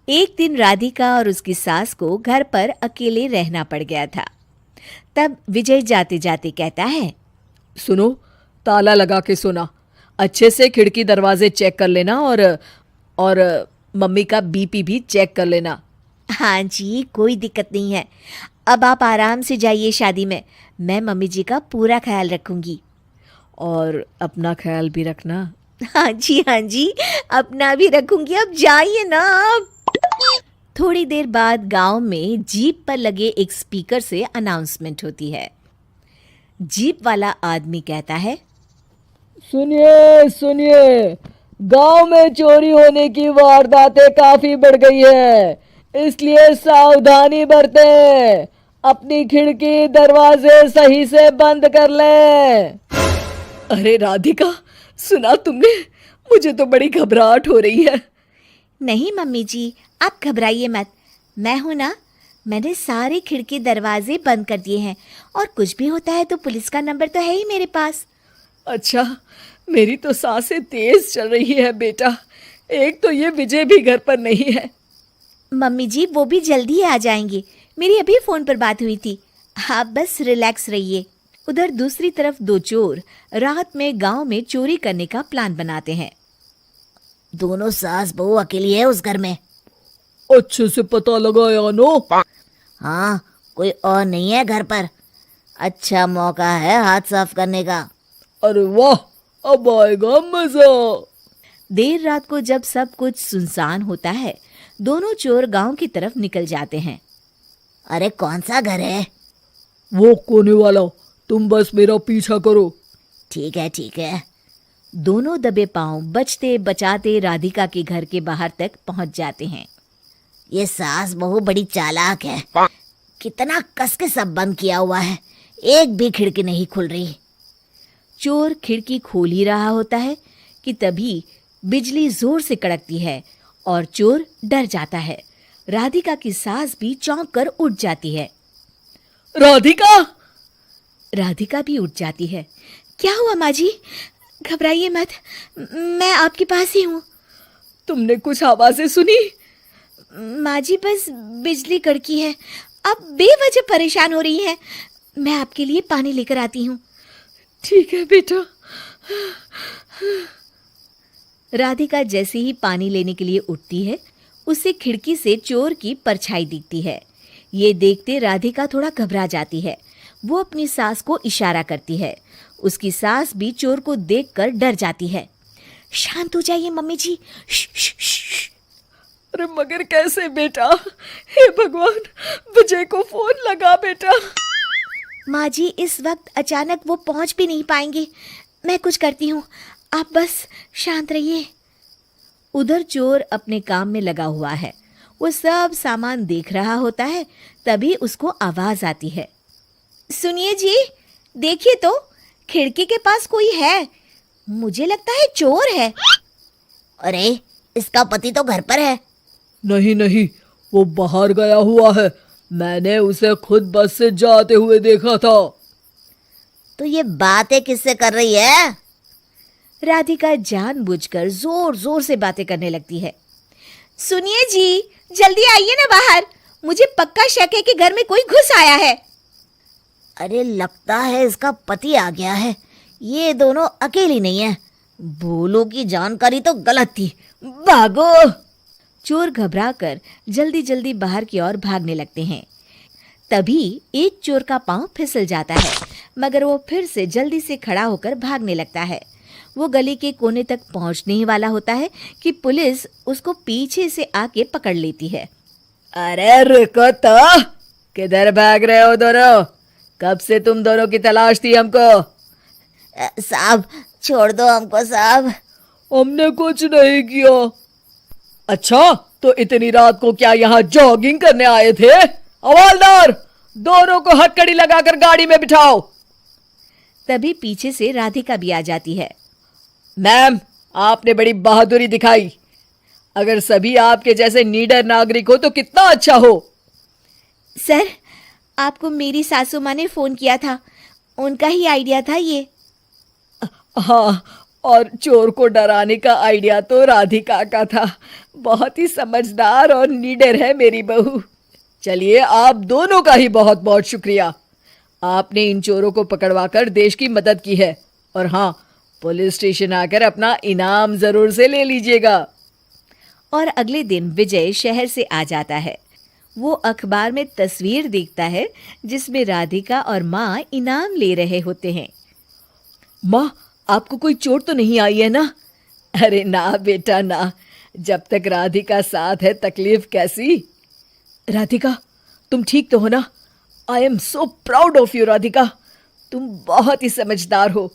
एक दिन राधिका और उसकी सास को घर पर अकेले रहना पड़ गया था। तब विजय जाते जाते कहता है, सुनो, ताला लगा के सोना। अच्छे से खिड़की दरवाजे चेक कर लेना और मम्मी का बीपी भी चेक कर लेना। हाँ जी, कोई दिक्कत नहीं है। अब आप आराम से जाइए शादी में। मैं मम्मी जी का पूरा ख्याल रखूंगी। और अपना ख्याल भी रखना। हाँ जी, अपना भी रखूंगी। अब जाइए ना आप। थोड़ी देर बाद गांव में जीप पर लगे एक स्पीकर से अनाउंसमेंट होती है। जीप वाला आदमी कहता है, सुनिए सुनिए, गांव में चोरी होने की वारदातें काफी बढ़ गई है, इसलिए सावधानी बरतें। अपनी खिड़की दरवाजे सही से बंद कर लें। अरे राधिका, सुना तुमने? मुझे तो बड़ी घबराहट हो रही है। नहीं मम्मी जी, आप घबराइए मत। मैं हूं ना। मैंने सारे खिड़की दरवाजे बंद कर दिए हैं और कुछ भी होता है तो पुलिस का नंबर तो है ही मेरे पास। अच्छा, मेरी तो सांसें तेज चल रही है बेटा। एक तो ये विजय भी घर पर नहीं है। मम्मी जी, वो भी जल्दी ही आ जाएंगे। मेरी अभी फोन पर बात हुई थी। आप बस रिलैक्स रहिए। उधर दूसरी तरफ दो चोर रात में गांव में चोरी करने का प्लान बनाते हैं। दोनों सास बहू अकेली है उस घर में। अच्छे से पता लगाया नो? हाँ, कोई और नहीं है घर पर। अच्छा मौका है हाथ साफ करने का। अरे वाह, अब आएगा मजा। देर रात को जब सब कुछ सुनसान होता है, दोनों चोर गांव की तरफ निकल जाते हैं। अरे कौन सा घर है? वो कोने वाला, तुम बस मेरा पीछा करो। ठीक है। दोनों दबे पांव बचते बचाते राधिका के घर के बाहर तक पहुंच जाते हैं। ये सास बहू बड़ी चालाक है। कितना कस के सब बंद किया हुआ है, एक भी खिड़की नहीं खुल रही। चोर खिड़की खोल ही रहा होता है कि तभी बिजली जोर से कड़कती है और चोर डर जाता है। राधिका की सास भी चौंक कर उठ जाती है। राधिका! राधिका भी उठ जाती है। क्या हुआ माँ जी? घबराइए मत, मैं आपके पास ही हूँ। तुमने कुछ आवाजें सुनी? माँ जी, बस बिजली कड़की है। आप बेवजह परेशान हो रही हैं। मैं आपके लिए पानी लेकर आती हूँ। ठीक है बेटा। राधिका जैसे ही पानी लेने के लिए उठती है, उसे खिड़की से चोर की परछाई दिखती है। ये देखते राधिका थोड़ा घबरा जाती है। वो अपनी सास को इशारा करती है। उसकी सास भी चोर को देखकर डर जाती है। शांत हो जाइए मम्मी जी। श्श। अरे मगर कैसे बेटा? हे भगवान, विजय को फोन लगा बेटा। माँ जी, इस वक्त अचानक वो पहुंच भी नहीं पाएंगे। मैं कुछ करती हूँ, आप बस शांत रहिए। उधर चोर अपने काम में लगा हुआ है। वो सब सामान देख रहा होता है। तभी उसको आवाज आती है। सुनिए जी, देखिए तो, खिड़की के पास कोई है। मुझे लगता है चोर है। अरे, इसका पति तो घर पर है। नहीं, वो बाहर गया हुआ है। मैंने उसे खुद बस से जाते हुए देखा था। तो ये बातें किससे कर रही है? राधिका जानबूझकर जोर जोर से बातें करने लगती है। सुनिए जी, जल्दी आइए ना बाहर। मुझे पक्का शक है कि घर में कोई घुस आया है। अरे, लगता है इसका पति आ गया है। ये दोनों अकेली नहीं है। भोलों की जानकारी तो गलत थी। भागो! चोर घबराकर जल्दी जल्दी बाहर की ओर भागने लगते हैं। तभी एक चोर का पांव फिसल जाता है, मगर वो फिर से जल्दी से खड़ा होकर भागने लगता है। वो गली के कोने तक पहुंचने ही वाला होता है कि पुलिस उसको पीछे से आके पकड़ लेती है। अरे रुको तो, किधर भाग रहे हो दोनों? कब से तुम दोनों की तलाश थी हमको? साहब, छोड़ दो हमको साहब। हमने कुछ नहीं किया। अच्छा, तो इतनी रात को क्या यहाँ जॉगिंग करने आए थे? हवलदार, दोनों को हथकड़ी लगाकर गाड़ी में बिठाओ। तभी पीछे से राधिका भी आ जाती है। मैम, आपने बड़ी बहादुरी दिखाई। अगर सभी आपके जैसे नीडर नागरिक हो तो कितना अच्छा हो। सर, आपको मेरी सासू माँ ने फोन किया था। उनका ही आइडिया था ये। हाँ, और चोर को डराने का आइडिया तो राधिका का था। बहुत ही समझदार और निडर है मेरी बहू। चलिए, आप दोनों का ही बहुत बहुत शुक्रिया। आपने इन चोरों को पकड़वाकर देश की मदद की है। और हाँ, पुलिस स्टेशन आकर अपना इनाम जरूर से ले लीजिएगा। और अगले दिन विजय शहर से आ जाता है। वो अखबार में तस्वीर देखता है जिसमें राधिका और माँ इनाम ले रहे होते हैं। माँ, आपको कोई चोट तो नहीं आई है ना? अरे ना बेटा ना, जब तक राधिका साथ है तकलीफ कैसी। राधिका, तुम ठीक तो हो ना? I am so proud of you Radhika, तुम बहुत ही समझदार हो।